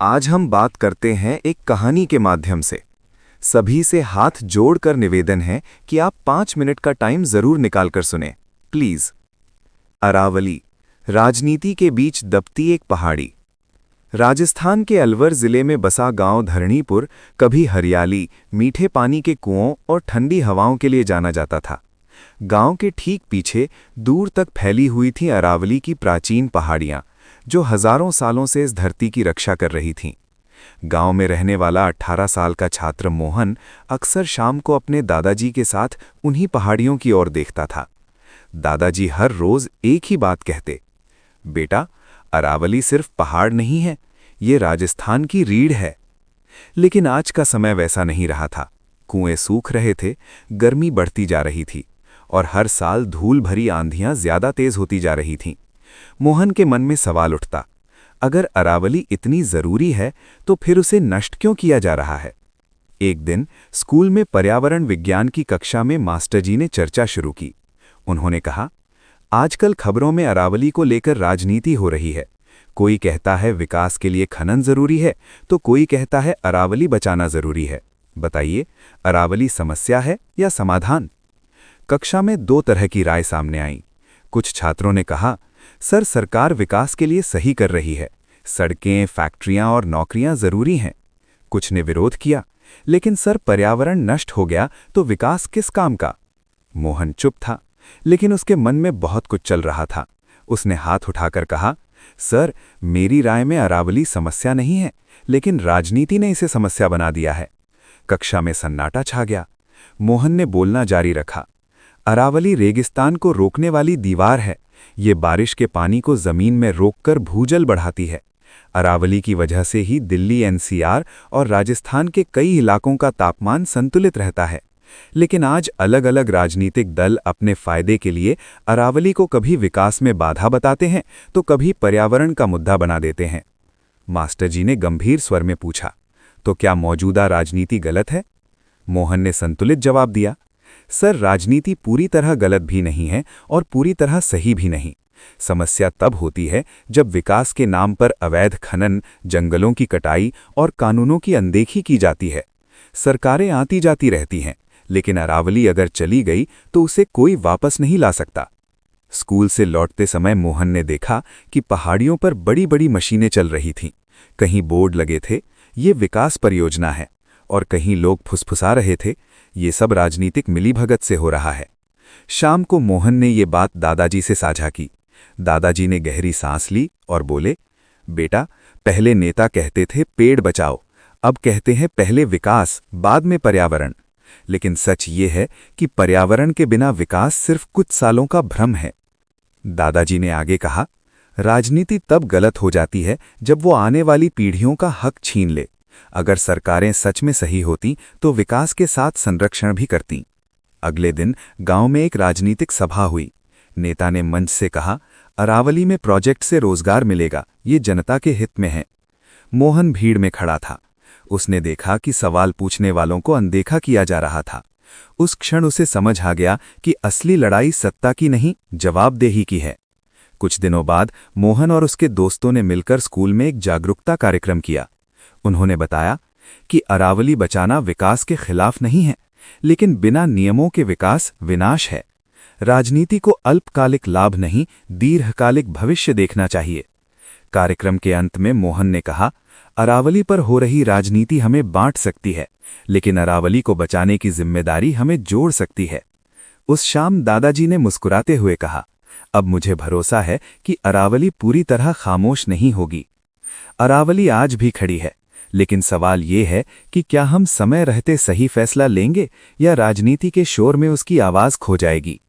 आज हम बात करते हैं एक कहानी के माध्यम से। सभी से हाथ जोड़कर निवेदन है कि आप 5 मिनट का टाइम जरूर निकालकर सुने, प्लीज। अरावली, राजनीति के बीच दबती एक पहाड़ी। राजस्थान के अलवर जिले में बसा गांव धरणीपुर कभी हरियाली, मीठे पानी के कुओं और ठंडी हवाओं के लिए जाना जाता था। गांव के ठीक पीछे दूर तक फैली हुई थी अरावली की प्राचीन पहाड़ियां, जो हजारों सालों से इस धरती की रक्षा कर रही थीं। गांव में रहने वाला 18 साल का छात्र मोहन अक्सर शाम को अपने दादाजी के साथ उन्हीं पहाड़ियों की ओर देखता था। दादाजी हर रोज एक ही बात कहते, बेटा, अरावली सिर्फ पहाड़ नहीं है, ये राजस्थान की रीढ़ है। लेकिन आज का समय वैसा नहीं रहा था। कुएं सूख रहे थे, गर्मी बढ़ती जा रही थी और हर साल धूल भरी आंधियां ज्यादा तेज होती जा रही थीं। मोहन के मन में सवाल उठता, अगर अरावली इतनी जरूरी है तो फिर उसे नष्ट क्यों किया जा रहा है। एक दिन स्कूल में पर्यावरण विज्ञान की कक्षा में मास्टर जी ने चर्चा शुरू की। उन्होंने कहा, आजकल खबरों में अरावली को लेकर राजनीति हो रही है। कोई कहता है विकास के लिए खनन जरूरी है, तो कोई कहता है अरावली बचाना जरूरी है। बताइए, अरावली समस्या है या समाधान? कक्षा में 2 तरह की राय सामने आई। कुछ छात्रों ने कहा, सर, सरकार विकास के लिए सही कर रही है, सड़कें, फैक्ट्रियां और नौकरियां जरूरी हैं। कुछ ने विरोध किया, लेकिन सर, पर्यावरण नष्ट हो गया तो विकास किस काम का? मोहन चुप था, लेकिन उसके मन में बहुत कुछ चल रहा था। उसने हाथ उठाकर कहा, सर, मेरी राय में अरावली समस्या नहीं है, लेकिन राजनीति ने इसे समस्या बना दिया है। कक्षा में सन्नाटा छा गया। मोहन ने बोलना जारी रखा, अरावली रेगिस्तान को रोकने वाली दीवार है। ये बारिश के पानी को जमीन में रोककर भूजल बढ़ाती है। अरावली की वजह से ही दिल्ली, एनसीआर और राजस्थान के कई इलाकों का तापमान संतुलित रहता है। लेकिन आज अलग अलग राजनीतिक दल अपने फायदे के लिए अरावली को कभी विकास में बाधा बताते हैं तो कभी पर्यावरण का मुद्दा बना देते हैं। मास्टर जी ने गंभीर स्वर में पूछा, तो क्या मौजूदा राजनीति गलत है? मोहन ने संतुलित जवाब दिया, सर, राजनीति पूरी तरह गलत भी नहीं है और पूरी तरह सही भी नहीं। समस्या तब होती है जब विकास के नाम पर अवैध खनन, जंगलों की कटाई और कानूनों की अनदेखी की जाती है। सरकारें आती जाती रहती हैं, लेकिन अरावली अगर चली गई तो उसे कोई वापस नहीं ला सकता। स्कूल से लौटते समय मोहन ने देखा कि पहाड़ियों पर बड़ी बड़ी मशीनें चल रही थीं। कहीं बोर्ड लगे थे, ये विकास परियोजना है, और कहीं लोग फुसफुसा रहे थे, ये सब राजनीतिक मिलीभगत से हो रहा है। शाम को मोहन ने ये बात दादाजी से साझा की। दादाजी ने गहरी सांस ली और बोले, बेटा, पहले नेता कहते थे पेड़ बचाओ, अब कहते हैं पहले विकास बाद में पर्यावरण। लेकिन सच ये है कि पर्यावरण के बिना विकास सिर्फ कुछ सालों का भ्रम है। दादाजी ने आगे कहा, राजनीति तब गलत हो जाती है जब वो आने वाली पीढ़ियों का हक छीन ले। अगर सरकारें सच में सही होती तो विकास के साथ संरक्षण भी करतीं। अगले दिन गांव में एक राजनीतिक सभा हुई। नेता ने मंच से कहा, अरावली में प्रोजेक्ट से रोजगार मिलेगा, ये जनता के हित में है। मोहन भीड़ में खड़ा था। उसने देखा कि सवाल पूछने वालों को अनदेखा किया जा रहा था। उस क्षण उसे समझ आ गया कि असली लड़ाई सत्ता की नहीं, जवाबदेही की है। कुछ दिनों बाद मोहन और उसके दोस्तों ने मिलकर स्कूल में एक जागरूकता कार्यक्रम किया। उन्होंने बताया कि अरावली बचाना विकास के खिलाफ नहीं है, लेकिन बिना नियमों के विकास विनाश है। राजनीति को अल्पकालिक लाभ नहीं, दीर्घकालिक भविष्य देखना चाहिए। कार्यक्रम के अंत में मोहन ने कहा, अरावली पर हो रही राजनीति हमें बांट सकती है, लेकिन अरावली को बचाने की जिम्मेदारी हमें जोड़ सकती है। उस शाम दादाजी ने मुस्कुराते हुए कहा, अब मुझे भरोसा है कि अरावली पूरी तरह खामोश नहीं होगी। अरावली आज भी खड़ी है, लेकिन सवाल ये है कि क्या हम समय रहते सही फैसला लेंगे या राजनीति के शोर में उसकी आवाज खो जाएगी।